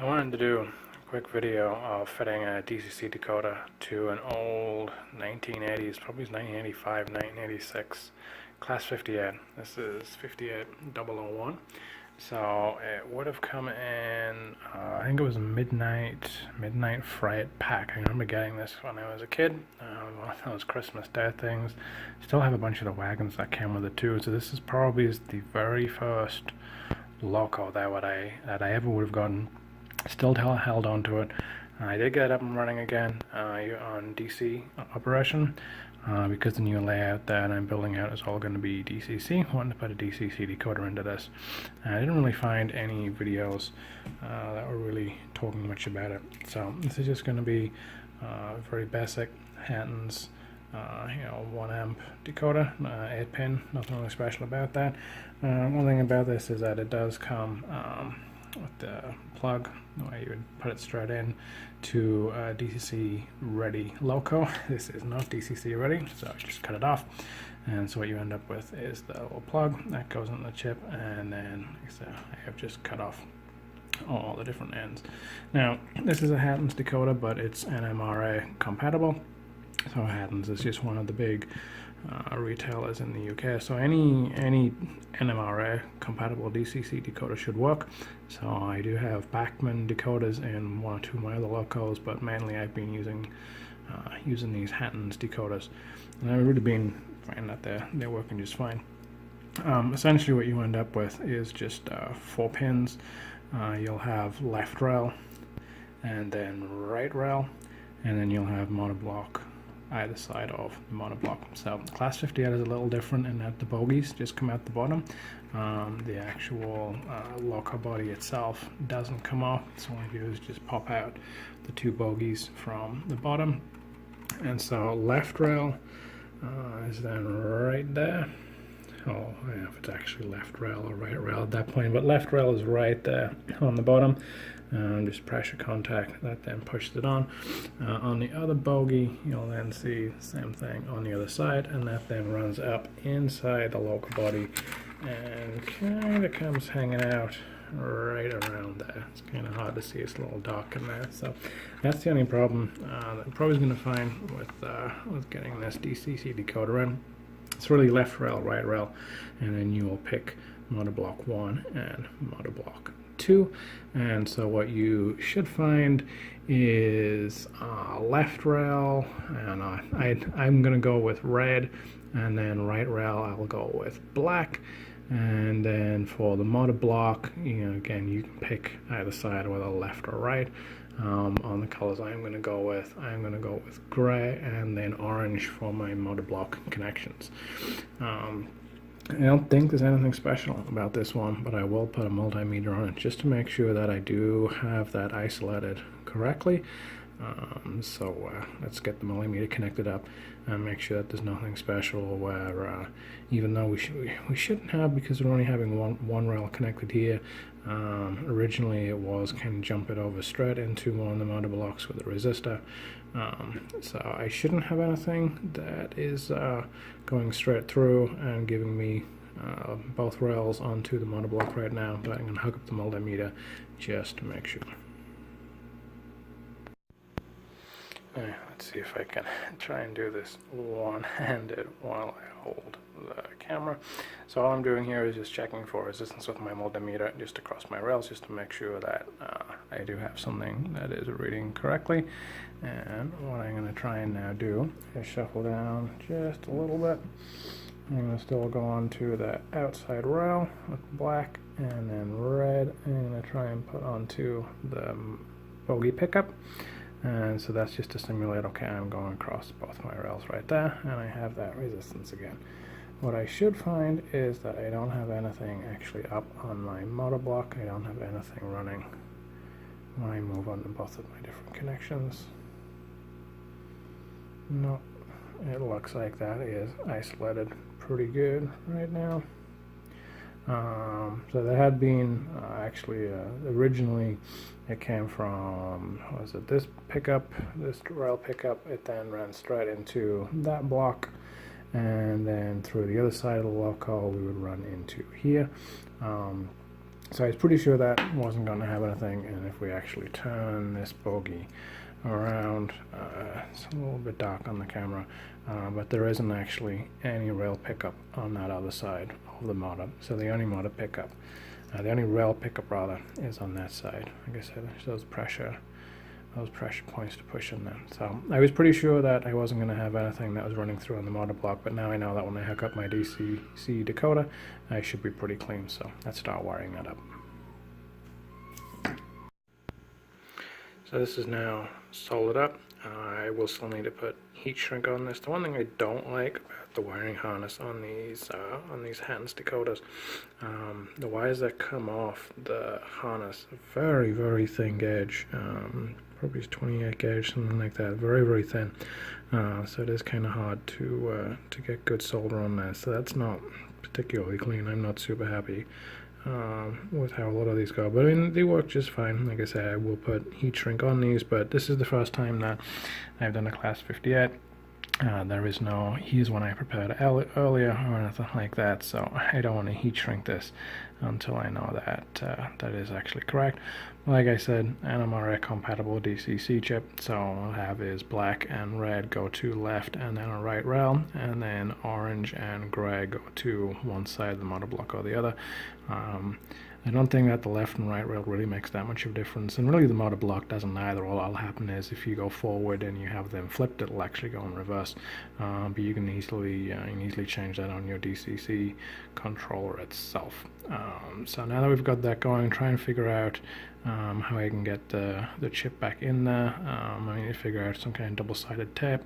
I wanted to do a quick video of fitting a DCC decoder to an old 1980s, probably 1985, 1986 Class 58. This is 58001. So it would have come in, I think it was a midnight freight pack. I remember getting this when I was a kid, one of those Christmas Day things. Still have a bunch of the wagons that came with it too. So this is probably the very first loco that I ever would have gotten. Still held on to it. I did get it up and running again on DC operation because the new layout that I'm building out is all going to be DCC. I wanted to put a DCC decoder into this. I didn't really find any videos that were really talking much about it. So this is just going to be very basic Hatton's 1 amp decoder, 8 pin, nothing really special about that. One thing about this is that it does come with the plug, where you would put it straight in to DCC ready loco. This is not DCC ready, so just cut it off. And so what you end up with is the little plug that goes on the chip, and then I have just cut off all the different ends. Now this is a Hatton's decoder, but it's NMRA compatible. So Hatton's is just one of the big retailers in the UK, so any NMRA compatible DCC decoder should work. So I do have Bachmann decoders in one or two of my other locos, but mainly I've been using these Hatton's decoders, and I've really been finding that they're working just fine. Essentially what you end up with is just 4 pins. You'll have left rail and then right rail, and then you'll have monoblock either side of the monoblock. So Class 58 is a little different in that the bogies just come out the bottom. The actual loco body itself doesn't come off, so all you do is just pop out the 2 bogies from the bottom. And so left rail is then right there. Oh, I don't know if it's actually left rail or right rail at that point, but left rail is right there on the bottom. Just pressure contact, that then pushes it on. On the other bogie, you'll then see the same thing on the other side, and that then runs up inside the loco body and kind of comes hanging out right around there. It's kind of hard to see, it's a little dark in there. So that's the only problem that I'm probably going to find with getting this DCC decoder in. It's really left rail, right rail, and then you will pick monoblock 1 and monoblock 2. And so what you should find is left rail, and I'm going to go with red, and then right rail I'll go with black. And then for the monoblock, again, you can pick either side, whether left or right. On the colors I'm going to go with gray and then orange for my monoblock connections. I don't think there's anything special about this one, but I will put a multimeter on it just to make sure that I do have that isolated correctly. So let's get the multimeter connected up and make sure that there's nothing special where even though we shouldn't have, because we're only having one rail connected here. Originally it was kind of jump it over straight into one of the monoblocks with a resistor. So I shouldn't have anything that is going straight through and giving me both rails onto the monoblock right now, but I'm going to hook up the multimeter just to make sure. Let's see if I can try and do this one-handed while I hold the camera. So all I'm doing here is just checking for resistance with my multimeter just across my rails, just to make sure that I do have something that is reading correctly. And what I'm going to try and now do is shuffle down just a little bit. I'm going to still go on to the outside rail with black, and then red I'm going to try and put onto the bogie pickup. And so that's just to simulate, okay, I'm going across both my rails right there, and I have that resistance again. What I should find is that I don't have anything actually up on my monoblock. I don't have anything running when I move on to both of my different connections. No, it looks like that is isolated pretty good right now. So there had been actually originally it came from, was it this pickup, this rail pickup. It then ran straight into that block, and then through the other side of the loco we would run into here. So I was pretty sure that wasn't going to have anything, and if we actually turn this bogie around, it's a little bit dark on the camera, but there isn't actually any rail pickup on that other side of the motor. So the only motor pickup, the only rail pickup rather, is on that side. Like I said, those pressure points to push in there. So I was pretty sure that I wasn't going to have anything that was running through on the motor block, but now I know that when I hook up my DCC decoder, I should be pretty clean. So let's start wiring that up. So this is now soldered up. I will still need to put heat shrink on this. The one thing I don't like about the wiring harness on these Hans decoders, the wires that come off the harness, very, very thin gauge, probably 28 gauge, something like that, very, very thin. So it is kind of hard to get good solder on that. So that's not particularly clean. I'm not super happy with how a lot of these go, but I mean, they work just fine. Like I said, I will put heat shrink on these, but this is the first time that I've done a Class 58. There is no here's one I prepared earlier or anything like that, so I don't want to heat shrink this until I know that that is actually correct. Like I said, NMRA compatible DCC chip, so what I'll have is black and red go to left and then a right rail, and then orange and gray go to one side of the motor block or the other. I don't think that the left and right rail really makes that much of a difference, and really the motor block doesn't either. All that'll happen is if you go forward and you have them flipped, it'll actually go in reverse. But you can easily change that on your DCC controller itself. So now that we've got that going, try and figure out how I can get the chip back in there. I need to figure out some kind of double-sided tape.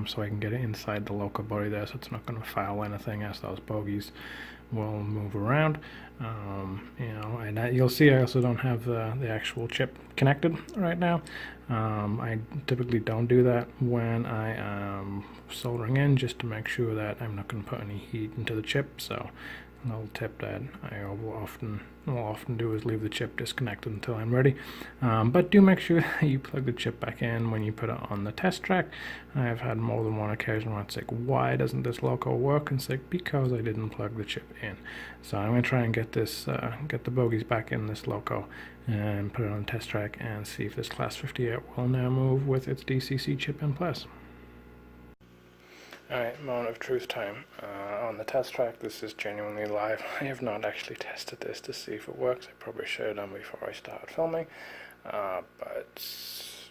So I can get it inside the loco body there, so it's not going to foul anything as those bogies will move around. And you'll see I also don't have the actual chip connected right now. I typically don't do that when I am soldering in, just to make sure that I'm not going to put any heat into the chip. So a little tip that I will often do is leave the chip disconnected until I'm ready. But do make sure that you plug the chip back in when you put it on the test track. I've had more than one occasion where it's like, why doesn't this loco work? And it's like, because I didn't plug the chip in. So I'm going to try and get the bogies back in this loco and put it on the test track and see if this Class 58 will now move with its DCC chip in place. Alright, moment of truth time. On the test track, this is genuinely live. I have not actually tested this to see if it works. I probably should have done before I started filming. But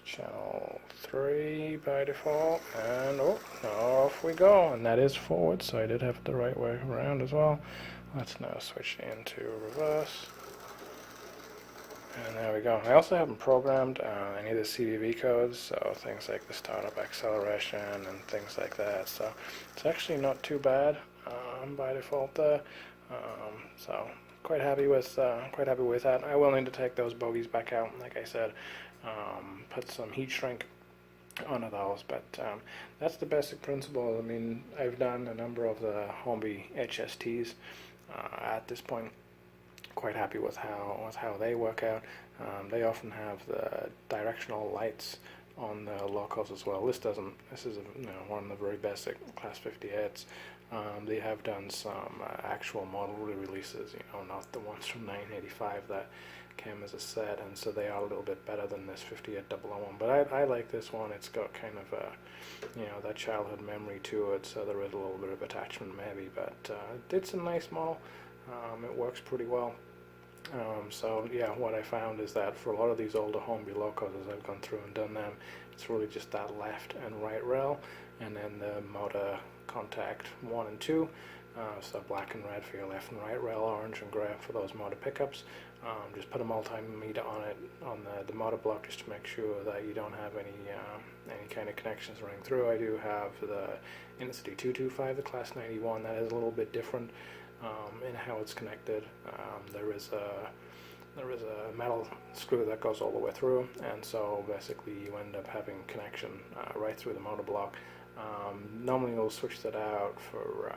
channel 3 by default, and oh, now off we go. And that is forward, so I did have it the right way around as well. Let's now switch into reverse. And there we go. I also haven't programmed any of the CDV codes, so things like the startup acceleration and things like that. So it's actually not too bad by default there. So quite happy with that. I will need to take those bogies back out, like I said, put some heat shrink onto those. But that's the basic principle. I mean, I've done a number of the Hornby HSTs at this point. Quite happy with how they work out. They often have the directional lights on the locos as well. This doesn't. This is one of the very basic Class 58s. They have done some actual model re-releases, not the ones from 1985 that came as a set, and so they are a little bit better than this 58001. But I like this one. It's got kind of a, that childhood memory to it, so there is a little bit of attachment maybe, but it's a nice model. It works pretty well. So yeah, what I found is that for a lot of these older Hornby locos, as I've gone through and done them, it's really just that left and right rail, and then the motor contact 1 and 2. So black and red for your left and right rail, orange and gray for those motor pickups. Just put a multimeter on it, on the motor block, just to make sure that you don't have any kind of connections running through. I do have the Incity 225, the Class 91, that is a little bit different in how it's connected. There is a metal screw that goes all the way through, and so basically you end up having connection right through the motor block. Normally we'll switch that out for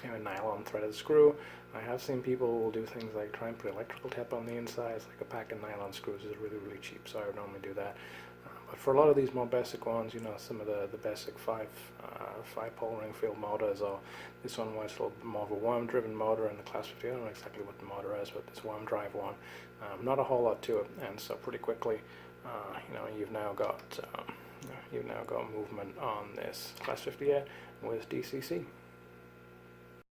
a nylon threaded screw. I have seen people do things like try and put electrical tape on the inside. It's like a pack of nylon screws is really cheap, so I would normally do that. But for a lot of these more basic ones, you know, some of the basic 5-pole ring field motors, or this one where it's a little bit more of a worm driven motor in the Class 50, I don't know exactly what the motor is, but this worm drive one, not a whole lot to it, and so pretty quickly, you know, you've now got movement on this Class 50A with DCC.